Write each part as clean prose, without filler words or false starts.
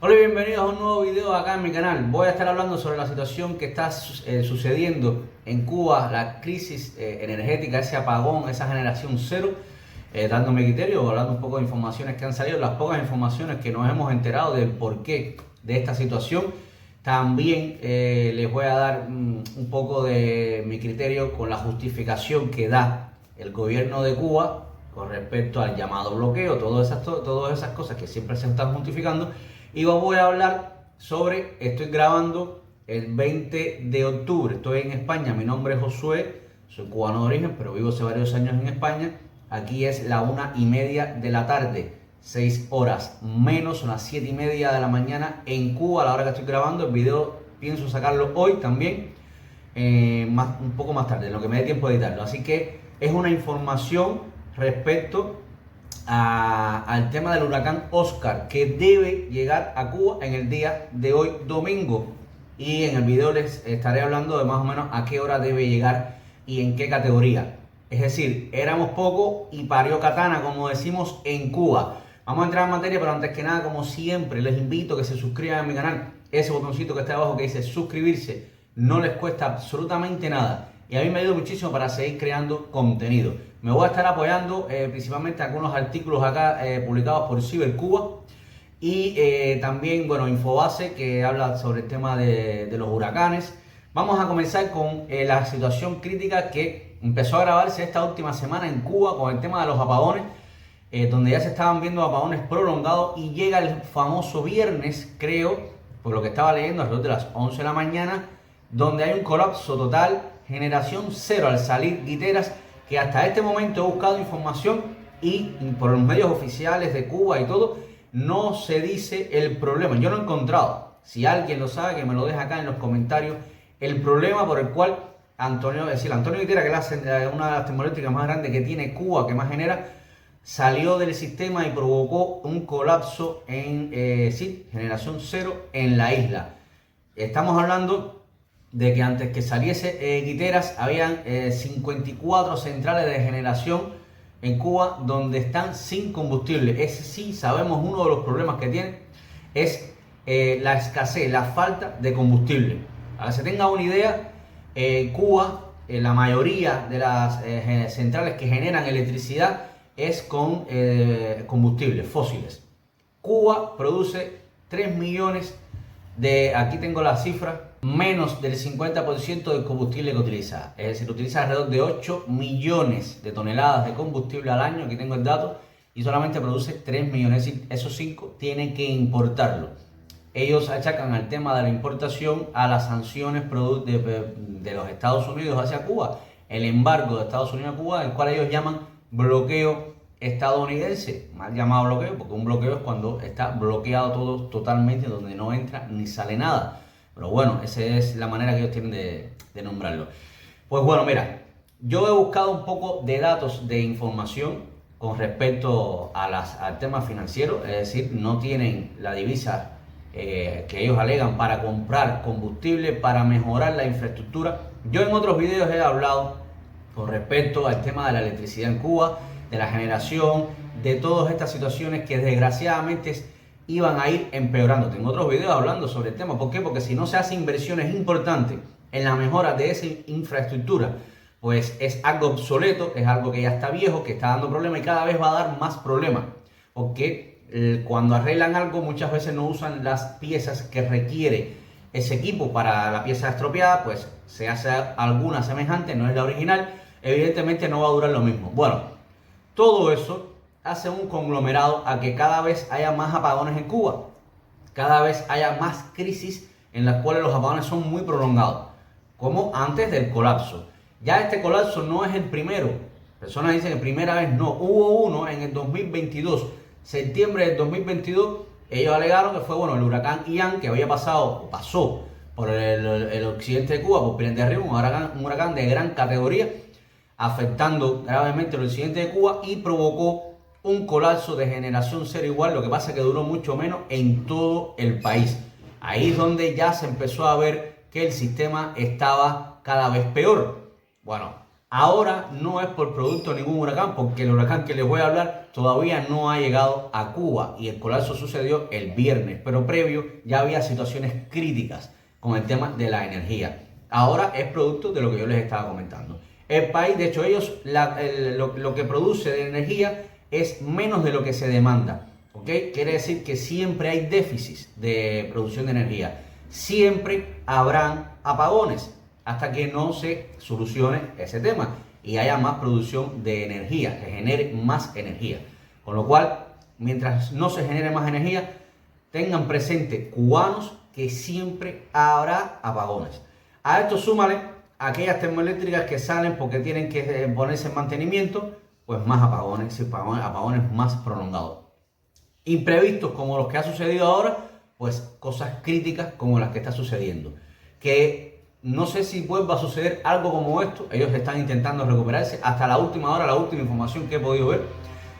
Hola y bienvenidos a un nuevo video acá en mi canal. Voy a estar hablando sobre la situación que está sucediendo en Cuba, la crisis energética, ese apagón, esa generación cero, dando mi criterio, hablando un poco de informaciones que han salido, las pocas informaciones que nos hemos enterado del porqué de esta situación. También les voy a dar un poco de mi criterio con la justificación que da el gobierno de Cuba con respecto al llamado bloqueo, todas esas cosas que siempre se están justificando. Y os voy a hablar sobre, estoy grabando el 20 de octubre, estoy en España, mi nombre es Josué, soy cubano de origen, pero vivo hace varios años en España. Aquí es la 1:30 de la tarde, 6 horas menos, son las 7:30 de la mañana en Cuba a la hora que estoy grabando. El video pienso sacarlo hoy también, un poco más tarde, en lo que me dé tiempo de editarlo. Así que es una información respecto al tema del huracán Oscar, que debe llegar a Cuba en el día de hoy, domingo. Y en el video les estaré hablando de más o menos a qué hora debe llegar y en qué categoría. Es decir, éramos poco y parió katana, como decimos en Cuba. Vamos a entrar en materia, pero antes que nada, como siempre, les invito a que se suscriban a mi canal. Ese botoncito que está abajo que dice suscribirse no les cuesta absolutamente nada. Y a mí me ayuda muchísimo para seguir creando contenido. Me voy a estar apoyando principalmente algunos artículos acá publicados por Cibercuba. Y también, bueno, Infobase, que habla sobre el tema de los huracanes. Vamos a comenzar con la situación crítica que empezó a grabarse esta última semana en Cuba con el tema de los apagones, donde ya se estaban viendo apagones prolongados y llega el famoso viernes, creo, por lo que estaba leyendo, alrededor de las 11 de la mañana, donde hay un colapso total, generación cero al salir guiteras, que hasta este momento he buscado información y por los medios oficiales de Cuba y todo, no se dice el problema. Yo no he encontrado. Si alguien lo sabe, que me lo deja acá en los comentarios. El problema por el cual Antonio Guitera, que es una de las termoeléctricas más grandes que tiene Cuba, que más genera, salió del sistema y provocó un colapso en generación cero en la isla. Estamos hablando de que antes que saliese Guiteras, habían 54 centrales de generación en Cuba donde están sin combustible. Ese sí sabemos, uno de los problemas que tiene es la escasez, la falta de combustible. Para que se tenga una idea, Cuba, la mayoría de las centrales que generan electricidad es con combustibles fósiles. Cuba produce 3 millones de, aquí tengo la cifra, menos del 50% del combustible que utiliza. Es decir, utiliza alrededor de 8 millones de toneladas de combustible al año, aquí tengo el dato, y solamente produce 3 millones. Es decir, esos 5 tienen que importarlo. Ellos achacan el tema de la importación a las sanciones de los Estados Unidos hacia Cuba, el embargo de Estados Unidos a Cuba, el cual ellos llaman bloqueo estadounidense, mal llamado bloqueo, porque un bloqueo es cuando está bloqueado todo totalmente, donde no entra ni sale nada. Pero bueno, esa es la manera que ellos tienen de nombrarlo. Pues bueno, mira, yo he buscado un poco de datos de información con respecto al tema financiero, es decir, no tienen la divisa que ellos alegan para comprar combustible, para mejorar la infraestructura. Yo en otros videos he hablado con respecto al tema de la electricidad en Cuba, de la generación, de todas estas situaciones que desgraciadamente iban a ir empeorando. Tengo otros videos hablando sobre el tema. ¿Por qué? Porque si no se hacen inversiones importantes en la mejora de esa infraestructura, pues es algo obsoleto, es algo que ya está viejo, que está dando problemas y cada vez va a dar más problemas. Porque cuando arreglan algo muchas veces no usan las piezas que requiere ese equipo para la pieza estropeada, pues se hace alguna semejante, no es la original, evidentemente no va a durar lo mismo. Bueno, todo eso hace un conglomerado a que cada vez haya más apagones en Cuba, cada vez haya más crisis en las cuales los apagones son muy prolongados, como antes del colapso. Ya este colapso no es el primero, personas dicen que primera vez no, hubo uno en el 2022, septiembre del 2022, ellos alegaron que fue el huracán Ian, que había pasó por el occidente de Cuba, por Pinar del Río, un huracán de gran categoría, afectando gravemente el occidente de Cuba y provocó un colapso de generación cero igual, lo que pasa es que duró mucho menos en todo el país. Ahí es donde ya se empezó a ver que el sistema estaba cada vez peor. Bueno, Ahora no es por producto de ningún huracán, porque el huracán que les voy a hablar todavía no ha llegado a Cuba y el colapso sucedió el viernes, pero previo ya había situaciones críticas con el tema de la energía. Ahora es producto de lo que yo les estaba comentando. El país, de hecho, ellos lo que produce de energía es menos de lo que se demanda. ¿Ok? Quiere decir que siempre hay déficit de producción de energía. Siempre habrán apagones hasta que no se solucione ese tema y haya más producción de energía, se genere más energía. Con lo cual, mientras no se genere más energía, tengan presente, cubanos, que siempre habrá apagones. A esto súmale aquellas termoeléctricas que salen porque tienen que ponerse en mantenimiento, pues más apagones, apagones más prolongados. Imprevistos como los que ha sucedido ahora, pues cosas críticas como las que está sucediendo. Que no sé si vuelva a suceder algo como esto. Ellos están intentando recuperarse. Hasta la última hora, la última información que he podido ver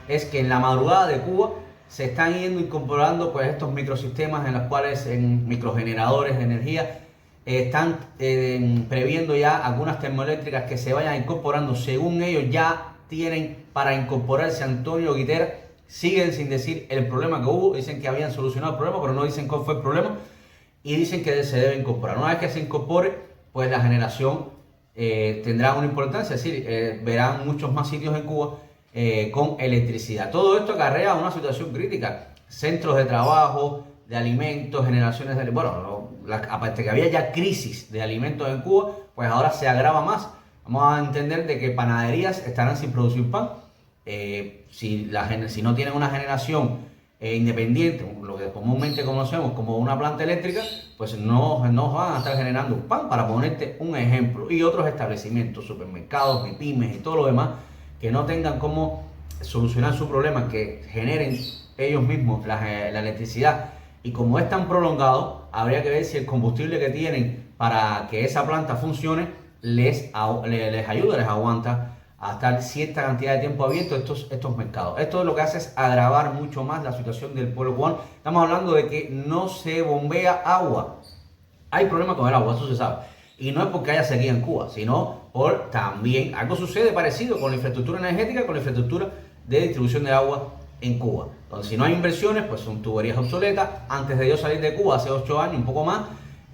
es que en la madrugada de Cuba se están yendo incorporando pues estos microsistemas en los cuales en microgeneradores de energía están previendo ya algunas termoeléctricas que se vayan incorporando. Según ellos ya tienen para incorporarse. Antonio Guitera siguen sin decir el problema que hubo. Dicen que habían solucionado el problema, pero no dicen cuál fue el problema. Y dicen que se debe incorporar. Una vez que se incorpore, pues la generación tendrá una importancia, es decir, verán muchos más sitios en Cuba con electricidad. Todo esto acarrea una situación crítica, centros de trabajo, de alimentos, generaciones de... Bueno, aparte que había ya crisis de alimentos en Cuba, pues ahora se agrava más. Vamos a entender de que panaderías estarán sin producir pan. Si no tienen una generación independiente, lo que comúnmente conocemos como una planta eléctrica, pues no van a estar generando pan, para ponerte un ejemplo. Y otros establecimientos, supermercados, pymes y todo lo demás, que no tengan cómo solucionar su problema, que generen ellos mismos la electricidad. Y como es tan prolongado, habría que ver si el combustible que tienen para que esa planta funcione les ayuda, les aguanta a estar cierta cantidad de tiempo abiertos estos mercados. Esto lo que hace es agravar mucho más la situación del pueblo cubano. Estamos hablando de que no se bombea agua. Hay problemas con el agua, eso se sabe. Y no es porque haya sequía en Cuba, sino por también algo sucede parecido con la infraestructura energética, con la infraestructura de distribución de agua en Cuba. Entonces, si no hay inversiones, pues son tuberías obsoletas. Antes de yo salir de Cuba, hace 8 años, un poco más,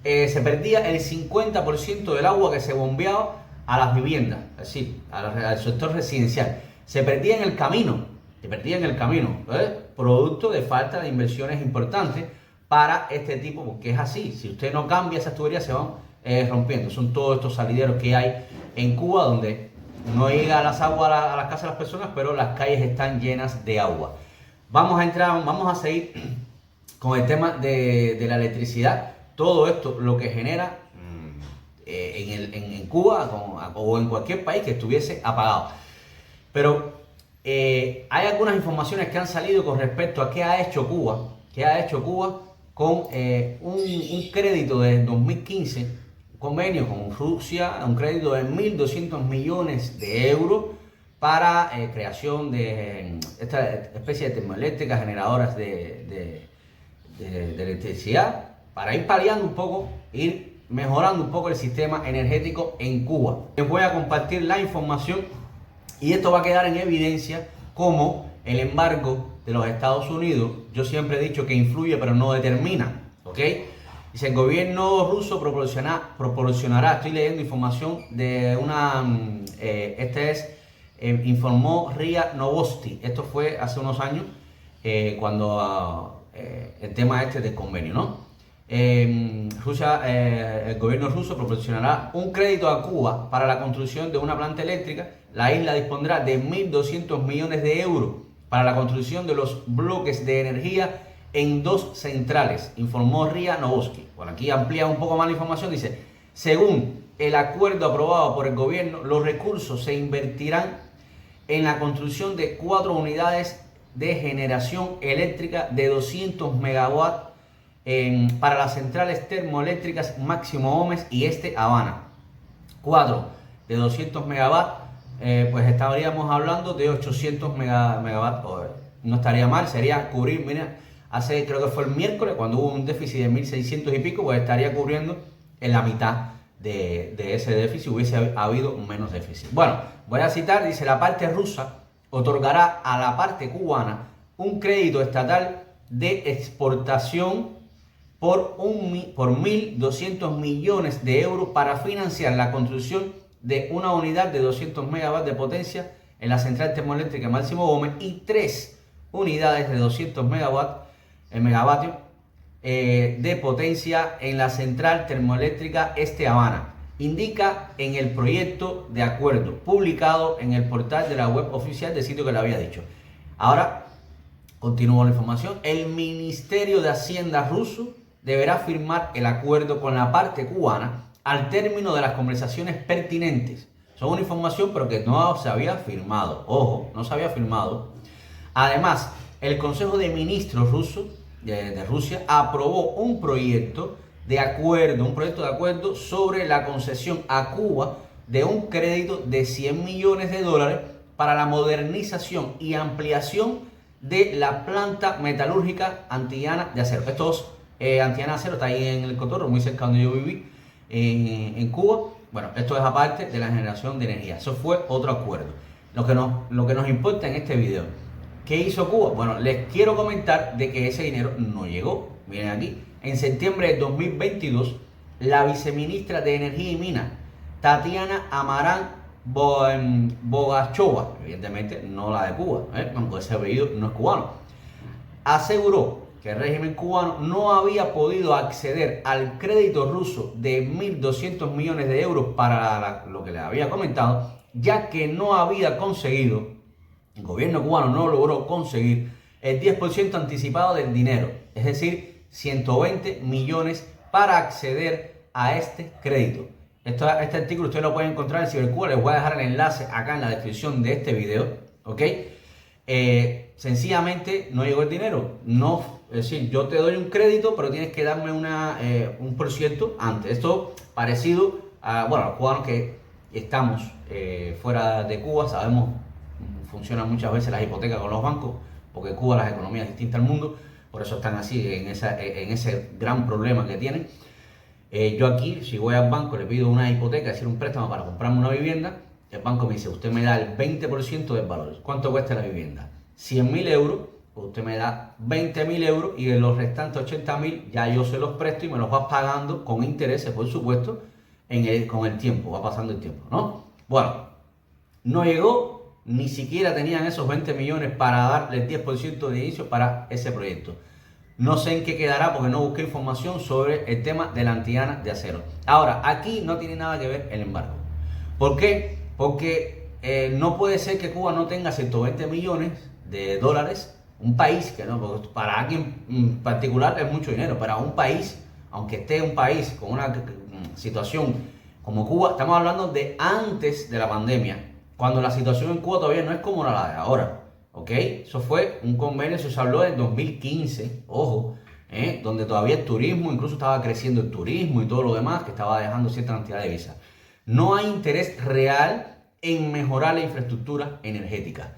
se perdía el 50% del agua que se bombeaba a las viviendas, es decir, al sector residencial. Se perdía en el camino, producto de falta de inversiones importantes para este tipo, porque es así. Si usted no cambia esas tuberías, se van rompiendo. Son todos estos salideros que hay en Cuba, donde no llega las aguas a las casas de las personas, pero las calles están llenas de agua. Vamos a seguir con el tema de la electricidad. Todo esto lo que genera en Cuba o en cualquier país que estuviese apagado. Pero hay algunas informaciones que han salido con respecto a qué ha hecho Cuba con un crédito de 2015, un convenio con Rusia, un crédito de 1.200 millones de euros para creación de esta especie de termoeléctricas generadoras de electricidad, para ir paliando un poco, ir mejorando un poco el sistema energético en Cuba. Les voy a compartir la información y esto va a quedar en evidencia como el embargo de los Estados Unidos, yo siempre he dicho que influye pero no determina, ¿ok? Dice, el gobierno ruso proporcionará, estoy leyendo información de una, informó RIA Novosti, esto fue hace unos años, cuando el tema del convenio, ¿no? El gobierno ruso proporcionará un crédito a Cuba para la construcción de una planta eléctrica. La isla dispondrá de 1.200 millones de euros para la construcción de los bloques de energía en 2 centrales, informó RIA Novosti. Bueno, aquí amplía un poco más la información, dice, según el acuerdo aprobado por el gobierno, los recursos se invertirán en la construcción de 4 unidades de generación eléctrica de 200 megawatts para las centrales termoeléctricas Máximo Gómez y Habana. 4 de 200 megawatts, pues estaríamos hablando de 800 megawatts. No estaría mal, sería cubrir, mira, creo que fue el miércoles, cuando hubo un déficit de 1.600 y pico, pues estaría cubriendo en la mitad de ese déficit, hubiese habido menos déficit. Bueno, voy a citar, dice: la parte rusa otorgará a la parte cubana un crédito estatal de exportación por 1.200 millones de euros para financiar la construcción de una unidad de 200 megawatts de potencia en la central termoeléctrica Máximo Gómez y 3 unidades de 200 megavatios de potencia en la central termoeléctrica Este Habana, indica en el proyecto de acuerdo publicado en el portal de la web oficial del sitio que le había dicho. Ahora continúo la información. El Ministerio de Hacienda ruso deberá firmar el acuerdo con la parte cubana al término de las conversaciones pertinentes. Son una información pero que no se había firmado. Ojo, no se había firmado. Además, el Consejo de Ministros ruso de Rusia aprobó un proyecto de acuerdo sobre la concesión a Cuba de un crédito de 100 millones de dólares para la modernización y ampliación de la planta metalúrgica Antillana de Acero. Antillana de Acero está ahí en el Cotorro, muy cerca donde yo viví, en Cuba. Bueno, esto es aparte de la generación de energía. Eso fue otro acuerdo. Lo que nos importa en este video: ¿qué hizo Cuba? Bueno, les quiero comentar de que ese dinero no llegó. Miren aquí, en septiembre de 2022, la viceministra de Energía y Minas, Tatiana Amarán Bogachova, evidentemente no la de Cuba, aunque ese apellido no es cubano, aseguró que el régimen cubano no había podido acceder al crédito ruso de 1.200 millones de euros para lo que les había comentado, ya que no había conseguido, el gobierno cubano no logró conseguir el 10% anticipado del dinero, es decir, 120 millones para acceder a este crédito. Este artículo ustedes lo pueden encontrar en Cibercuba, les voy a dejar el enlace acá en la descripción de este video, ¿ok? Sencillamente no llegó el dinero. No, es decir, yo te doy un crédito, pero tienes que darme un por ciento antes. Esto parecido a, bueno, los cubanos que estamos fuera de Cuba, sabemos, funcionan muchas veces las hipotecas con los bancos, porque Cuba las economías distintas al mundo, por eso están así, en ese gran problema que tienen. Yo aquí, si voy al banco, le pido una hipoteca, es decir, un préstamo para comprarme una vivienda, el banco me dice: usted me da el 20% del valor. ¿Cuánto cuesta la vivienda? 100.000 euros, usted me da 20.000 euros y de los restantes 80.000 ya yo se los presto y me los va pagando con intereses, por supuesto, con el tiempo, va pasando el tiempo, ¿no? Bueno, no llegó, ni siquiera tenían esos 20 millones para darle el 10% de inicio para ese proyecto. No sé en qué quedará porque no busqué información sobre el tema de la Antillana de Acero. Ahora, aquí no tiene nada que ver el embargo. ¿Por qué? Porque no puede ser que Cuba no tenga 120 millones de dólares. Un país que no, para alguien en particular es mucho dinero. Para un país, aunque esté un país con una situación como Cuba, estamos hablando de antes de la pandemia, cuando la situación en Cuba todavía no es como la de ahora. ¿Ok? Eso fue un convenio, eso se habló en 2015, ojo, donde todavía el turismo, incluso estaba creciendo el turismo y todo lo demás, que estaba dejando cierta cantidad de visas. No hay interés real en mejorar la infraestructura energética.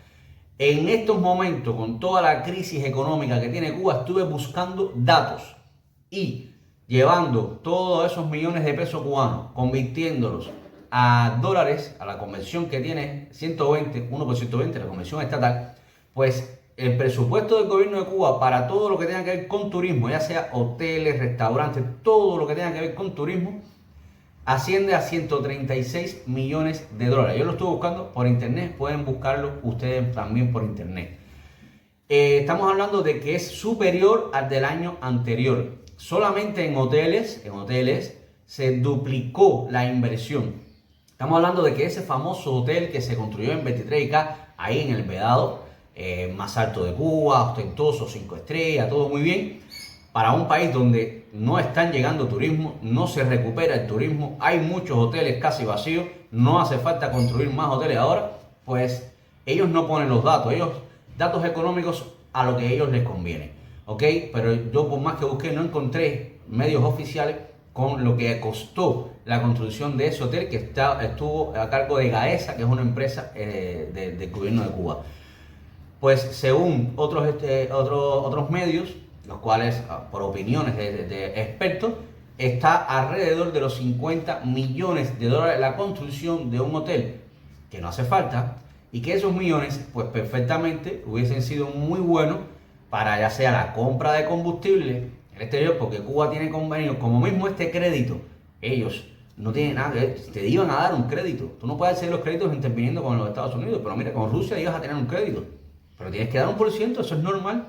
En estos momentos, con toda la crisis económica que tiene Cuba, estuve buscando datos y llevando todos esos millones de pesos cubanos, convirtiéndolos a dólares, a la conversión que tiene 120, 1 por 120, la conversión estatal, pues el presupuesto del gobierno de Cuba para todo lo que tenga que ver con turismo, ya sea hoteles, restaurantes, todo lo que tenga que ver con turismo, asciende a 136 millones de dólares. Yo lo estuve buscando por internet, pueden buscarlo ustedes también por internet. Estamos hablando de que es superior al del año anterior. Solamente en hoteles se duplicó la inversión. Estamos hablando de que ese famoso hotel que se construyó en 23K, ahí en el Vedado, más alto de Cuba, ostentoso, 5 estrellas, todo muy bien. Para un país donde no están llegando turismo, no se recupera el turismo, hay muchos hoteles casi vacíos, no hace falta construir más hoteles ahora, pues ellos no ponen los datos económicos a lo que a ellos les conviene, ¿ok? Pero yo, por más que busqué, no encontré medios oficiales con lo que costó la construcción de ese hotel que estuvo a cargo de Gaesa, que es una empresa del gobierno de Cuba. Pues según otros medios, los cuales por opiniones de expertos, está alrededor de los 50 millones de dólares la construcción de un hotel que no hace falta y que esos millones pues perfectamente hubiesen sido muy buenos para ya sea la compra de combustible en el exterior, porque Cuba tiene convenios, como mismo este crédito, ellos no tienen nada que ver, te iban a dar un crédito, tú no puedes hacer los créditos interviniendo con los Estados Unidos, pero mira, con Rusia ibas a tener un crédito, pero tienes que dar 1%, eso es normal.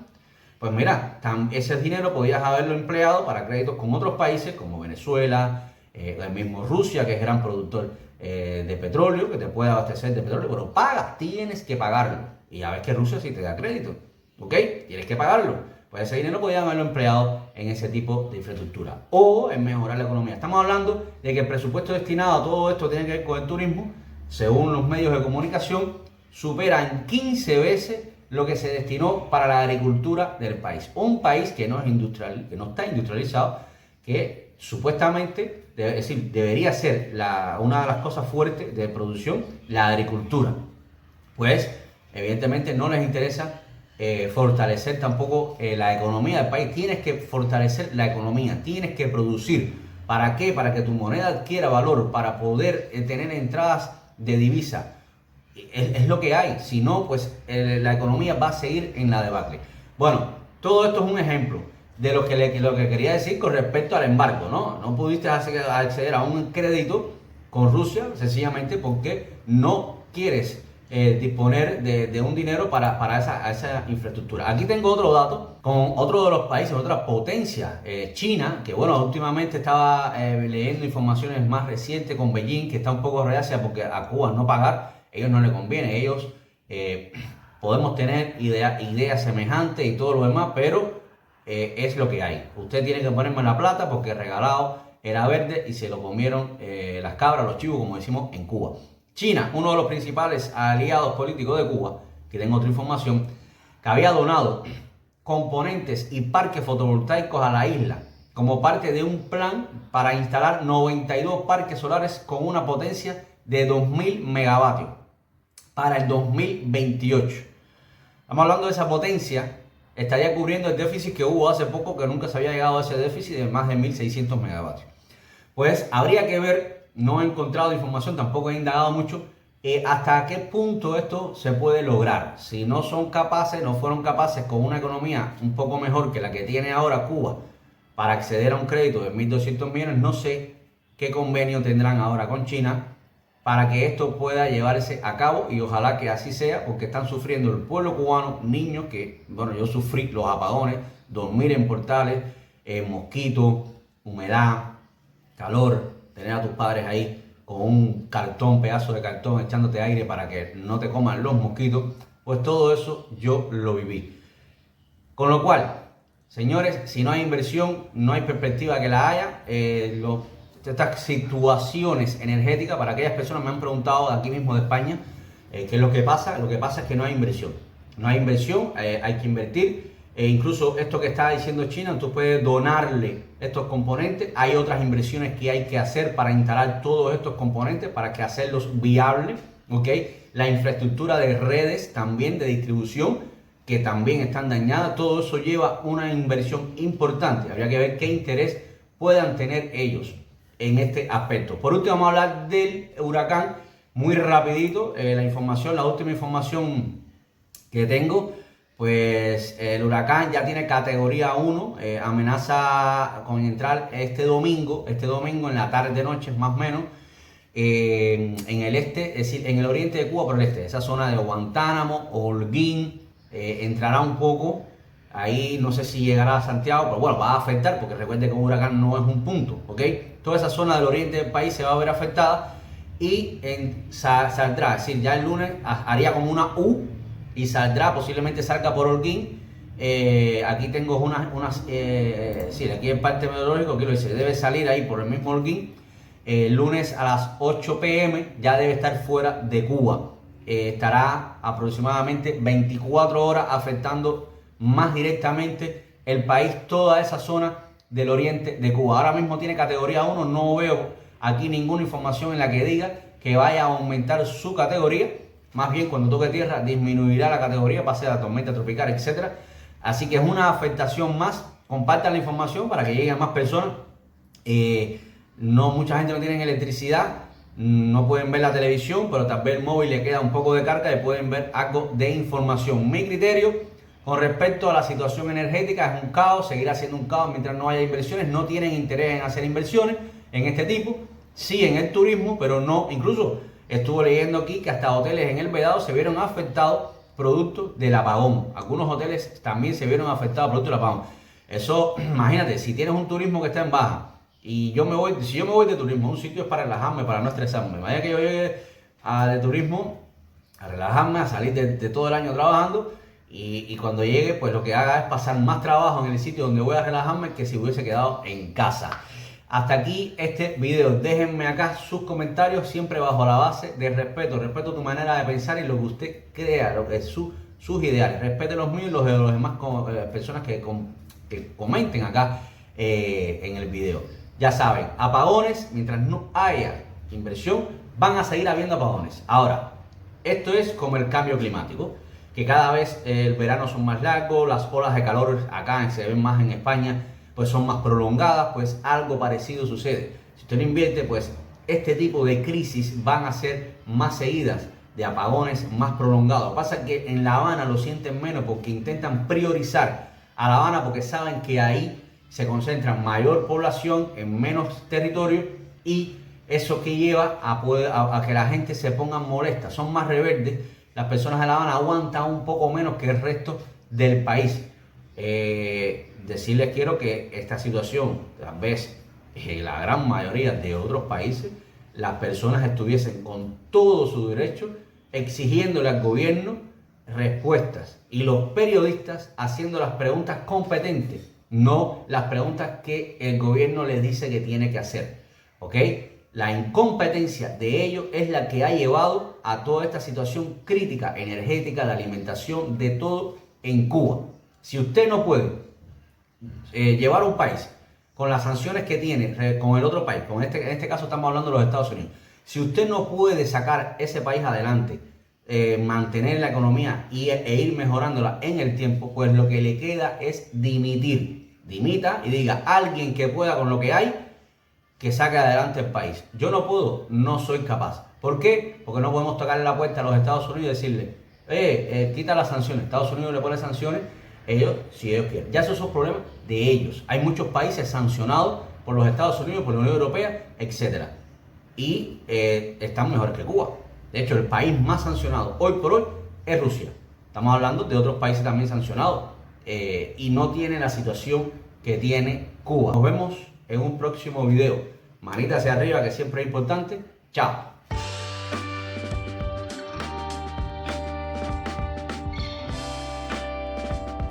Pues mira, ese dinero podías haberlo empleado para créditos con otros países como Venezuela, el mismo Rusia, que es gran productor de petróleo, que te puede abastecer de petróleo, pero pagas, tienes que pagarlo. Y ya ves que Rusia sí te da crédito, ¿ok? Tienes que pagarlo. Pues ese dinero podían haberlo empleado en ese tipo de infraestructura o en mejorar la economía. Estamos hablando de que el presupuesto destinado a todo esto tiene que ver con el turismo, según los medios de comunicación, supera en 15 veces lo que se destinó para la agricultura del país. Un país que no es industrial, que no está industrializado, que supuestamente debería ser una de las cosas fuertes de producción, la agricultura. Pues evidentemente no les interesa fortalecer tampoco la economía del país. Tienes que fortalecer la economía, tienes que producir. ¿Para qué? Para que tu moneda adquiera valor, para poder tener entradas de divisa. Es lo que hay, si no, pues la economía va a seguir en la debacle. Bueno, todo esto es un ejemplo de lo que quería decir con respecto al embargo, ¿no? No pudiste acceder a un crédito con Rusia sencillamente porque no quieres disponer de un dinero para esa infraestructura. Aquí tengo otro dato con otro de los países, otra potencia, China, que bueno, últimamente estaba leyendo informaciones más recientes con Beijing, que está un poco reacia porque a Cuba no pagar, ellos no les conviene, ellos podemos tener ideas semejantes y todo lo demás, pero es lo que hay. Usted tiene que ponerme la plata porque regalado era verde y se lo comieron las cabras, los chivos, como decimos en Cuba. China, uno de los principales aliados políticos de Cuba, que tengo otra información, que había donado componentes y parques fotovoltaicos a la isla como parte de un plan para instalar 92 parques solares con una potencia de 2000 megavatios para el 2028. Estamos hablando de esa potencia, estaría cubriendo el déficit que hubo hace poco, que nunca se había llegado a ese déficit de más de 1600 megavatios. Pues habría que ver, no he encontrado información, tampoco he indagado mucho, hasta qué punto esto se puede lograr. Si no son capaces, no fueron capaces con una economía un poco mejor que la que tiene ahora Cuba para acceder a un crédito de 1.200 millones, no sé qué convenio tendrán ahora con China para que esto pueda llevarse a cabo, y ojalá que así sea, porque están sufriendo el pueblo cubano, niños que, bueno, yo sufrí los apagones, dormir en portales, mosquitos, humedad, calor, tener a tus padres ahí con un pedazo de cartón echándote aire para que no te coman los mosquitos, pues todo eso yo lo viví. Con lo cual, señores, si no hay inversión, no hay perspectiva que la haya. Estas situaciones energéticas, para aquellas personas me han preguntado de aquí mismo de España, qué es lo que pasa. Lo que pasa es que no hay inversión. No hay inversión, hay que invertir. Incluso esto que está diciendo China, tú puedes donarle estos componentes. Hay otras inversiones que hay que hacer para instalar todos estos componentes, para que hacerlos viables, ¿ok? La infraestructura de redes también de distribución, que también están dañadas. Todo eso lleva una inversión importante. Habría que ver qué interés puedan tener ellos en este aspecto. Por último, vamos a hablar del huracán muy rapidito. La última información que tengo, pues el huracán ya tiene categoría 1, amenaza con entrar este domingo en la tarde noche más o menos, en el este, es decir, en el oriente de Cuba, por el este, esa zona de Guantánamo, Holguín, entrará un poco. Ahí no sé si llegará a Santiago, pero bueno, va a afectar, porque recuerde que un huracán no es un punto, ¿ok? Toda esa zona del oriente del país se va a ver afectada y saldrá, es decir, ya el lunes haría como una U y posiblemente salga por Holguín. Aquí tengo sí, aquí en parte meteorológico, aquí lo dice, debe salir ahí por el mismo Holguín. El lunes a las 8 p.m. ya debe estar fuera de Cuba. Estará aproximadamente 24 horas afectando más directamente el país, toda esa zona del oriente de Cuba. Ahora mismo tiene categoría 1, no veo aquí ninguna información en la que diga que vaya a aumentar su categoría. Más bien, cuando toque tierra disminuirá la categoría, pase a tormenta tropical, etc. Así que es una afectación más. Compartan la información para que lleguen a más personas. No, mucha gente no tiene electricidad, no pueden ver la televisión, pero tal vez el móvil le queda un poco de carga y pueden ver algo de información. Mi criterio con respecto a la situación energética es un caos, seguirá siendo un caos mientras no haya inversiones. No tienen interés en hacer inversiones en este tipo, sí en el turismo, pero no. Incluso estuve leyendo aquí que hasta hoteles en el Vedado se vieron afectados producto del apagón. Algunos hoteles también se vieron afectados producto del apagón. Eso, imagínate, si tienes un turismo que está en baja y si yo me voy de turismo, un sitio es para relajarme, para no estresarme. Vaya que yo llegue de turismo a relajarme, a salir de todo el año trabajando y cuando llegue, pues lo que haga es pasar más trabajo en el sitio donde voy a relajarme que si hubiese quedado en casa. Hasta aquí este video. Déjenme acá sus comentarios, siempre bajo la base del respeto. Respeto tu manera de pensar y lo que usted crea, lo que es sus ideales. Respete los míos y los de los demás personas que comenten acá en el video. Ya saben, apagones, mientras no haya inversión, van a seguir habiendo apagones. Ahora, esto es como el cambio climático, que cada vez el verano son más largos, las olas de calor acá se ven más en España, pues son más prolongadas, pues algo parecido sucede. Si usted no invierte, pues este tipo de crisis van a ser más seguidas, de apagones más prolongados. Pasa que en La Habana lo sienten menos porque intentan priorizar a La Habana porque saben que ahí se concentra mayor población en menos territorio y eso que lleva a que la gente se ponga molesta, son más rebeldes. Las personas de La Habana aguantan un poco menos que el resto del país. Decirles quiero que esta situación, tal vez en la gran mayoría de otros países, las personas estuviesen con todo su derecho exigiéndole al gobierno respuestas y los periodistas haciendo las preguntas competentes, no las preguntas que el gobierno les dice que tiene que hacer. ¿Ok? La incompetencia de ellos es la que ha llevado a toda esta situación crítica, energética, de alimentación, de todo en Cuba. Si usted no puede llevar un país con las sanciones que tiene con el otro país, en este caso estamos hablando de los Estados Unidos, si usted no puede sacar ese país adelante, mantener la economía e ir mejorándola en el tiempo, pues lo que le queda es dimitir. Dimita y diga, alguien que pueda con lo que hay, que saque adelante el país. Yo no puedo, no soy capaz. ¿Por qué? Porque no podemos tocarle la puerta a los Estados Unidos y decirle, quita las sanciones. Estados Unidos le pone sanciones, ellos, si ellos quieren. Ya esos son problemas de ellos. Hay muchos países sancionados por los Estados Unidos, por la Unión Europea, etc. Y están mejores que Cuba. De hecho, el país más sancionado hoy por hoy es Rusia. Estamos hablando de otros países también sancionados y no tiene la situación que tiene Cuba. Nos vemos en un próximo video. Manita hacia arriba, que siempre es importante. Chao.